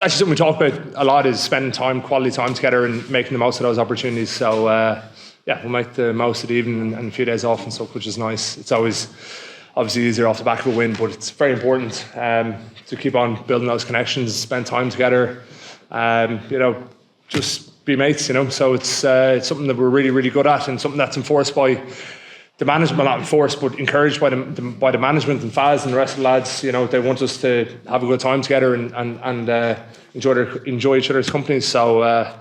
Actually, something we talk about a lot is spending time, quality time together, and making the most of those opportunities. So we'll make the most of the evening and a few days off and stuff, which is nice. It's always obviously easier off the back of a win, but it's very important to keep on building those connections, spend time together. Just be mates. So it's something that we're really, really good at, and something that's enforced by the management, well, not enforced, but encouraged by the management and Faz and the rest of the lads. They want us to have a good time together and enjoy each other's company. So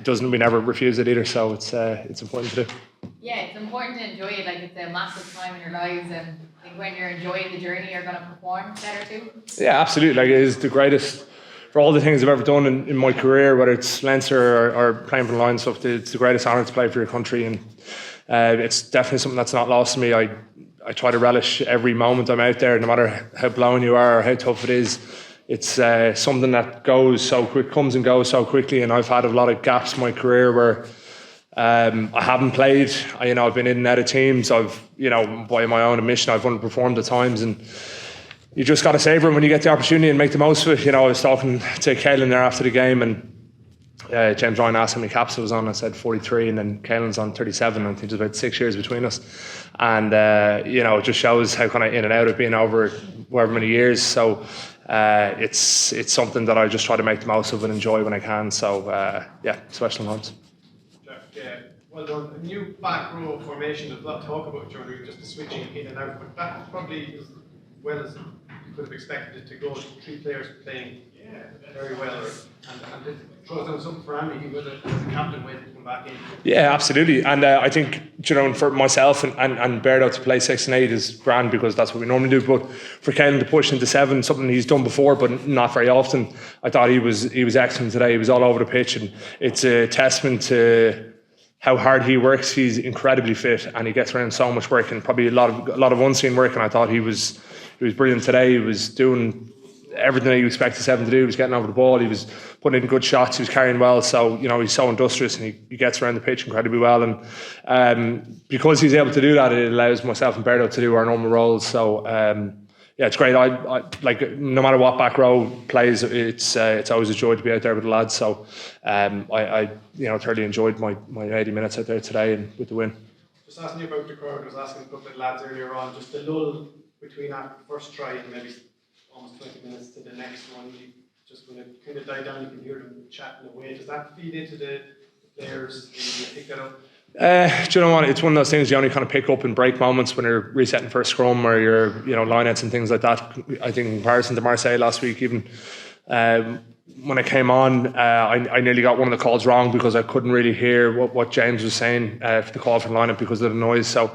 we never refuse it either. So it's important to do. Yeah, it's important to enjoy it. Like, it's a massive time in your lives, and I think when you're enjoying the journey, you're going to perform better too. Yeah, absolutely. Like, it is the greatest. For all the things I've ever done in my career, whether it's Leinster or playing for the Lions stuff, it's the greatest honour to play for your country, and it's definitely something that's not lost to me. I try to relish every moment I'm out there, no matter how blown you are or how tough it is. It's something that comes and goes so quickly, and I've had a lot of gaps in my career where I haven't played. I've been in and out of teams. I've, by my own admission, I've underperformed at times, and you just got to savour them when you get the opportunity and make the most of it. I was talking to Caelan there after the game, and James Ryan asked how many caps I was on. I said 43, and then Caelan's on 37. I think there's about 6 years between us, and it just shows how kind of in and out of being over however many years. So it's something that I just try to make the most of and enjoy when I can. So special moments. Yeah, well done. A new back row formation. There's a lot of talk about during just the switching in and out, but that probably as well as you could have expected it to go. 3 players playing very well, and it throws down something for Andy. He was a captain waiting to come back in. Yeah, absolutely. And I think, for myself and Berto to play 6 and 8 is grand, because that's what we normally do. But for Caelan to push into 7, something he's done before, but not very often, I thought he was excellent today. He was all over the pitch, and it's a testament to how hard he works. He's incredibly fit, and he gets around so much work, and probably a lot of unseen work. And I thought he was brilliant today. He was doing everything that you expect a 7 to do. He was getting over the ball. He was putting in good shots. He was carrying well. So he's so industrious, and he gets around the pitch incredibly well. And because he's able to do that, it allows myself and Berto to do our normal roles. So it's great. I like, no matter what back row plays, it's always a joy to be out there with the lads. So I thoroughly enjoyed my 80 minutes out there today and with the win. Just asking you about the crowd. I was asking a couple of lads earlier on, just the lull between that first try and maybe almost 20 minutes to the next one. Just when it kind of died down, you can hear them chatting away. Does that feed into the players? Do you pick that up? Do you know what? It's one of those things you only kind of pick up in break moments when you're resetting first scrum, or your lineouts and things like that. I think in comparison to Marseille last week, even when I came on, I nearly got one of the calls wrong because I couldn't really hear what James was saying for the call for the lineup because of the noise. So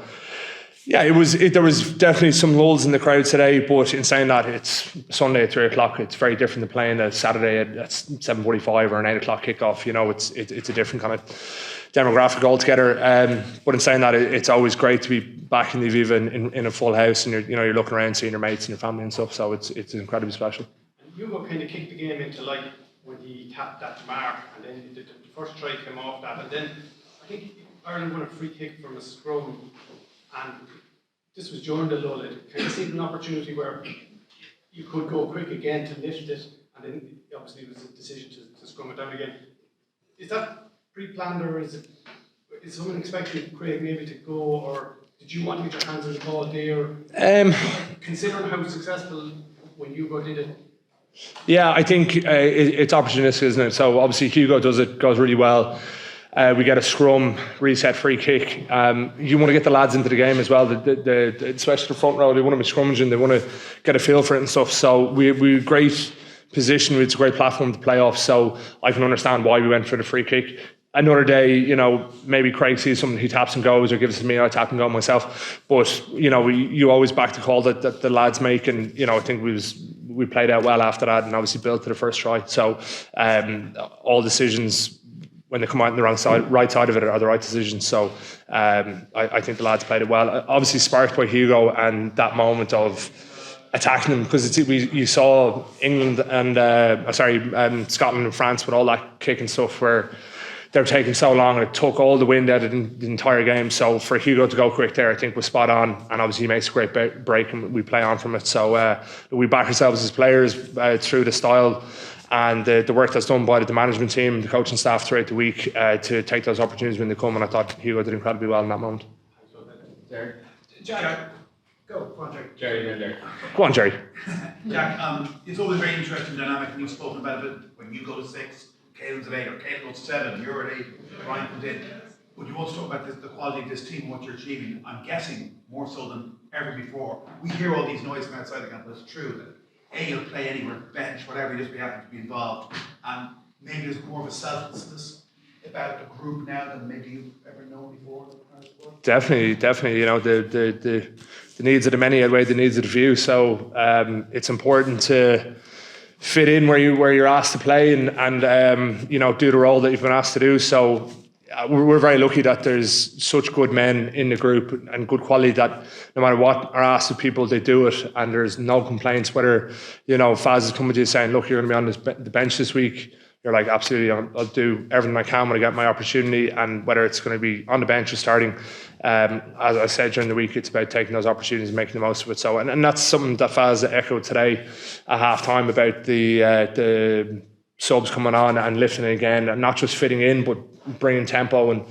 yeah, there was definitely some lulls in the crowd today, but in saying that, it's Sunday at 3:00. It's very different than playing a Saturday at 7:45 or an 8:00 kickoff. It's a different kind of demographic altogether. But in saying that, it's always great to be back in the Aviva in a full house, and you're looking around, seeing your mates and your family and stuff. So it's incredibly special. And Hugo kind of kicked the game into life when he tapped that mark, and then the first try came off that, and then I think Ireland won a free kick from a scrum. And this was during the lull. It kind of seemed an opportunity where you could go quick again to lift it, and then obviously it was a decision to scrum it down again. Is that pre-planned, or is someone expecting Craig maybe to go, or did you want to get your hands on the ball there? Considering how successful when Hugo did it. Yeah, I think it's opportunistic, isn't it? So obviously Hugo goes really well. We get a scrum, reset, free kick. You want to get the lads into the game as well. Especially the front row, they want to be scrummaging. They want to get a feel for it and stuff. So we're great position. It's a great platform to play off. So I can understand why we went for the free kick. Another day, maybe Craig sees something, he taps and goes, or gives it to me, I tap and go myself. But you always back the call that the lads make, and I think we played out well after that, and obviously built to the first try. So all decisions, when they come out on the right side of it, are the right decisions. So I think the lads played it well. Obviously sparked by Hugo and that moment of attacking them, because you saw England and Scotland and France with all that kick and stuff where they were taking so long, and it took all the wind out of the entire game. So for Hugo to go quick there, I think was spot on, and obviously he makes a great break, and we play on from it. So we back ourselves as players through the style. and the work that's done by the management team, the coaching staff throughout the week to take those opportunities when they come. And I thought Hugo did incredibly well in that moment. Jack, go on, Jack. Jerry. Go on, Jerry. Jack, it's always very interesting dynamic, and you've spoken about it when you go to 6, Caelan's at 8, or Caelan goes to 7, you're at 8, Ryan comes in. But you also talk about the quality of this team, what you're achieving. I'm guessing more so than ever before. We hear all these noises from outside the camp, but it's true that A, you'll play anywhere, bench, whatever it is, we happen to be involved. And maybe there's more of a selflessness about the group now than maybe you've ever known before. Definitely. You know, the needs of the many outweigh the needs of the few. So it's important to fit in where you're asked to play and you know, do the role that you've been asked to do. So we're very lucky that there's such good men in the group and good quality that no matter what are asked of people, they do it, and there's no complaints. Whether, you know, Faz is coming to you saying, look, you're going to be on the bench this week, you're like, absolutely, I'll do everything I can when I get my opportunity. And whether it's going to be on the bench or starting, as I said during the week, it's about taking those opportunities and making the most of it. So, and that's something that Faz echoed today at half time about the subs coming on and lifting it again, and not just fitting in, but bringing tempo and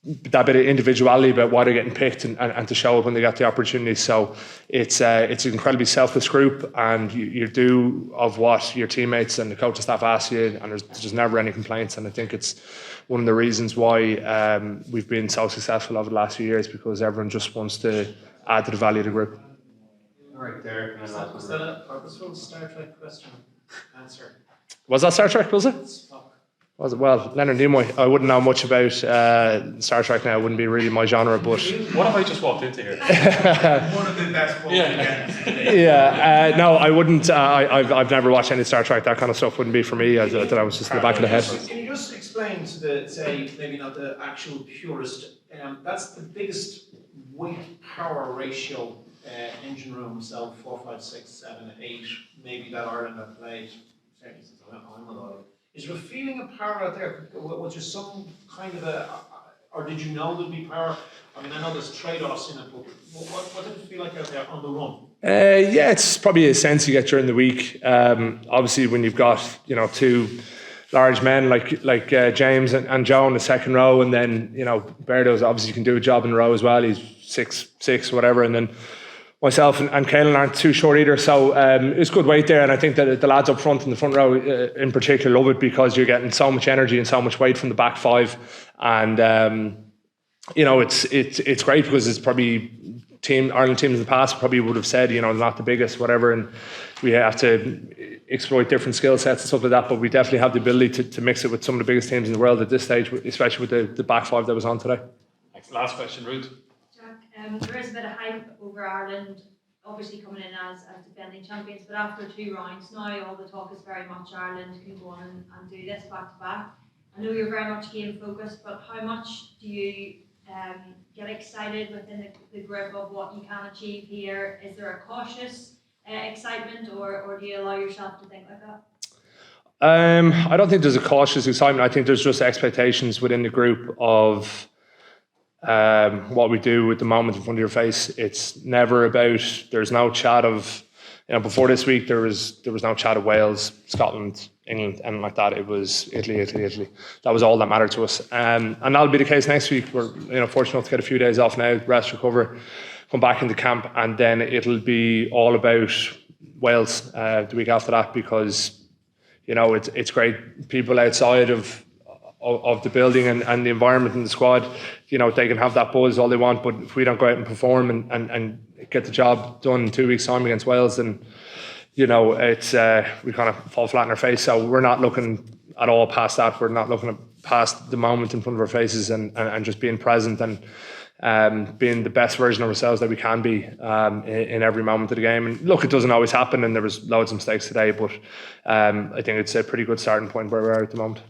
that bit of individuality about why they're getting picked and to show up when they get the opportunity. So it's an incredibly selfless group, and you do of what your teammates and the coaching staff ask you, and there's just never any complaints. And I think it's one of the reasons why we've been so successful over the last few years, because everyone just wants to add to the value of the group. All right, Derek. Was that a purposeful Star Trek question? Answer. Was that Star Trek, was it? Was it? Well, Leonard Nimoy. I wouldn't know much about Star Trek now. It wouldn't be really my genre, but... What have I just walked into here? One of the best quotes No, I wouldn't. I've never watched any Star Trek. That kind of stuff wouldn't be for me. I thought I was just in the back of the head. Can you just explain to the, say, maybe not the actual purist, that's the biggest weight power ratio engine room, so 4, 5, 6, 7, 8, maybe that Ireland have played, certainly since I'm alive. Is there a feeling of power out there? Was there some kind of or did you know there'd be power? I mean, I know there's trade-offs in it, but what did it feel like out there on the run? Yeah, it's probably a sense you get during the week. Obviously, when you've got, you know, two large men like James and Joe in the second row, and then, you know, Berdo's obviously can do a job in the row as well. He's 6'6", whatever, and then myself and Caelan aren't too short either, so it's good weight there. And I think that the lads up front in the front row in particular love it, because you're getting so much energy and so much weight from the back five. And you know, it's great, because it's probably Ireland teams in the past probably would have said, you know, not the biggest, whatever, and we have to exploit different skill sets and stuff like that. But we definitely have the ability to mix it with some of the biggest teams in the world at this stage, especially with the back five that was on today. Thanks. Last question, Ruth. There is a bit of hype over Ireland, obviously coming in as defending champions, but after 2 rounds now, all the talk is very much Ireland can go on and do this back to back. I know you're very much game focused, but how much do you get excited within the group of what you can achieve here? Is there a cautious excitement, or do you allow yourself to think like that? I don't think there's a cautious excitement. I think there's just expectations within the group of what we do with the moment in front of your face. It's never about, there's no chat of, you know, before this week there was no chat of Wales, Scotland, England, and like that. It was Italy. That was all that mattered to us, and that'll be the case next week. We're, you know, fortunate enough to get a few days off now, rest, recover, come back into camp, and then it'll be all about Wales the week after that, because, you know, it's great. People outside of the building and the environment and the squad, you know, they can have that buzz all they want, but if we don't go out and perform and get the job done in 2 weeks' time against Wales, then, you know, it's we kind of fall flat on our face. So we're not looking at all past that. We're not looking past the moment in front of our faces, and just being present and being the best version of ourselves that we can be in every moment of the game. And look, it doesn't always happen, and there was loads of mistakes today, but I think it's a pretty good starting point where we are at the moment.